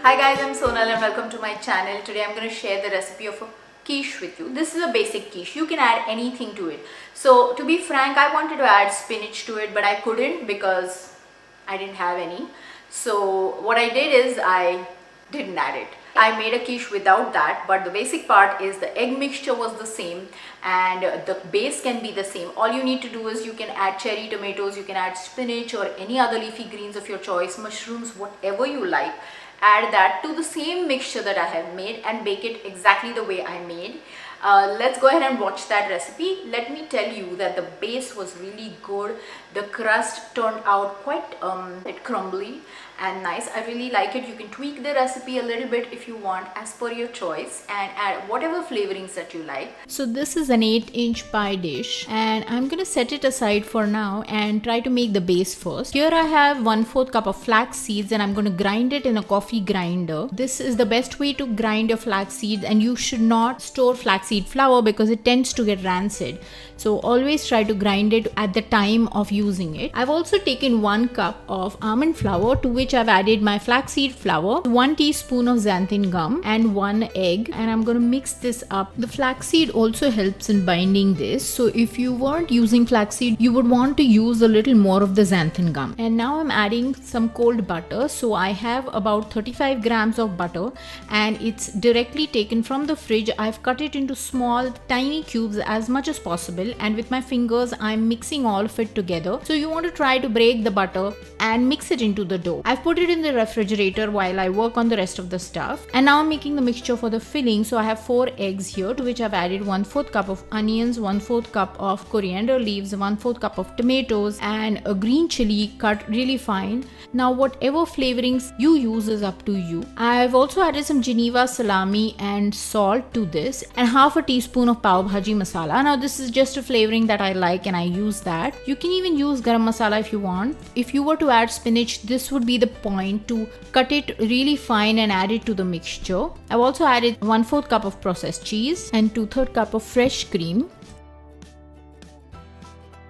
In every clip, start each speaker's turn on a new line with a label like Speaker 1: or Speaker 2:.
Speaker 1: Hi guys, I'm Sonal and welcome to my channel. Today I'm going to share the recipe of a quiche with you. This is a basic quiche. You can add anything to it. So to be frank, I wanted to add spinach to it, but I couldn't because I didn't have any. So what I did is I didn't add it. I made a quiche without that, but the basic part is the egg mixture was the same and the base can be the same. All you need to do is you can add cherry tomatoes, you can add spinach or any other leafy greens of your choice, mushrooms, whatever you like. Add that to the same mixture that I have made and bake it exactly the way I made. Let's go ahead and watch that recipe. Let me tell you that the base was really good. The crust turned out quite crumbly and nice. I really like it. You can tweak the recipe a little bit if you want as per your choice and add whatever flavorings that you like.
Speaker 2: So this is an 8-inch pie dish and I'm gonna set it aside for now and try to make the base first. Here I have 1/4 cup of flax seeds and I'm gonna grind it in a coffee grinder. This is the best way to grind your flax seeds, and you should not store flaxseed flour because it tends to get rancid. So always try to grind it at the time of using it. I've also taken 1 cup of almond flour to which I've added my flaxseed flour, 1 teaspoon of xanthan gum and 1 egg, and I'm going to mix this up. The flaxseed also helps in binding this, so if you weren't using flaxseed you would want to use a little more of the xanthan gum. And now I'm adding some cold butter. So I have about 35 grams of butter and it's directly taken from the fridge. I've cut it into small tiny cubes as much as possible, and with my fingers I'm mixing all of it together. So you want to try to break the butter and mix it into the dough. I've put it in the refrigerator while I work on the rest of the stuff, and now I'm making the mixture for the filling. So I have 4 eggs here, to which I've added 1/4 cup of onions, 1/4 cup of coriander leaves, 1/4 cup of tomatoes and a green chili cut really fine. Now whatever flavorings you use is up to you. I've also added some Geneva salami and salt to this and half a teaspoon of pav bhaji masala. Now this is just a flavoring that I like and I use that. You can even use garam masala if you want. If you were to add spinach, this would be the point to cut it really fine and add it to the mixture. I've also added 1/4 cup of processed cheese and 2/3 cup of fresh cream.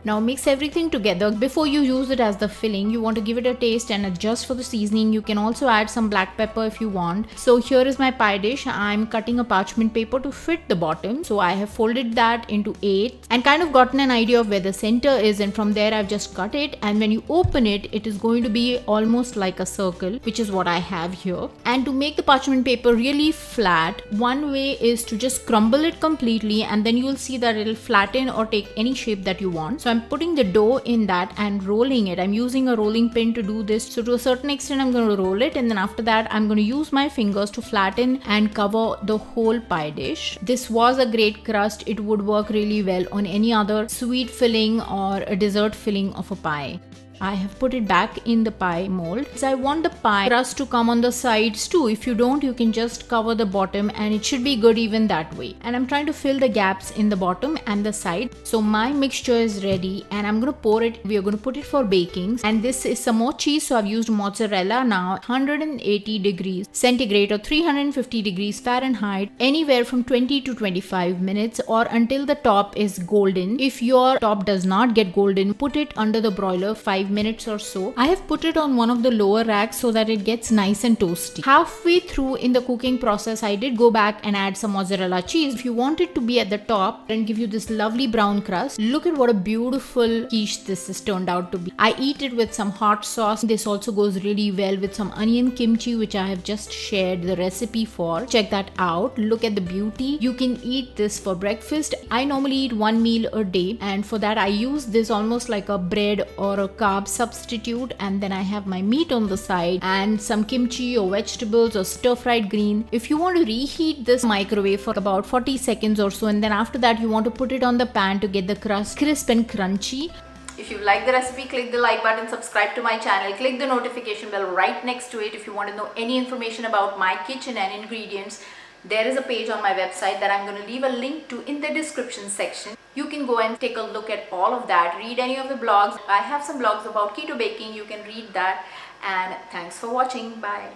Speaker 2: Now mix everything together. Before you use it as the filling, you want to give it a taste and adjust for the seasoning. You can also add some black pepper if you want. So here is my pie dish. I'm cutting a parchment paper to fit the bottom. So I have folded that into 8 and kind of gotten an idea of where the center is, and from there I've just cut it, and when you open it, it is going to be almost like a circle, which is what I have here. And to make the parchment paper really flat, one way is to just crumble it completely, and then you'll see that it'll flatten or take any shape that you want. So I'm putting the dough in that and rolling it. I'm using a rolling pin to do this. So to a certain extent I'm going to roll it, and then after that I'm going to use my fingers to flatten and cover the whole pie dish. This was a great crust. It would work really well on any other sweet filling or a dessert filling of a pie. I have put it back in the pie mold. So I want the pie crust to come on the sides too. If you don't, you can just cover the bottom and it should be good even that way. And I'm trying to fill the gaps in the bottom and the side. So my mixture is ready and I'm going to pour it. We are going to put it for baking. And this is some more cheese. So I've used mozzarella now, 180 degrees centigrade or 350 degrees Fahrenheit, anywhere from 20 to 25 minutes or until the top is golden. If your top does not get golden, put it under the broiler 5 minutes or so. I have put it on one of the lower racks so that it gets nice and toasty. Halfway through in the cooking process, I did go back and add some mozzarella cheese. If you want it to be at the top and give you this lovely brown crust, look at what a beautiful quiche this has turned out to be. I eat it with some hot sauce. This also goes really well with some onion kimchi, which I have just shared the recipe for. Check that out. Look at the beauty. You can eat this for breakfast. I normally eat 1 meal a day, and for that I use this almost like a bread or a carb substitute, and then I have my meat on the side and some kimchi or vegetables or stir-fried green. If you want to reheat this microwave for about 40 seconds or so, and then after that you want to put it on the pan to get the crust crisp and crunchy.
Speaker 1: If you like the recipe, click the like button, subscribe to my channel, click the notification bell right next to it. If you want to know any information about my kitchen and ingredients, there is a page on my website that I'm going to leave a link to in the description section. You can go and take a look at all of that, read any of the blogs. I have some blogs about keto baking, you can read that, and thanks for watching. Bye.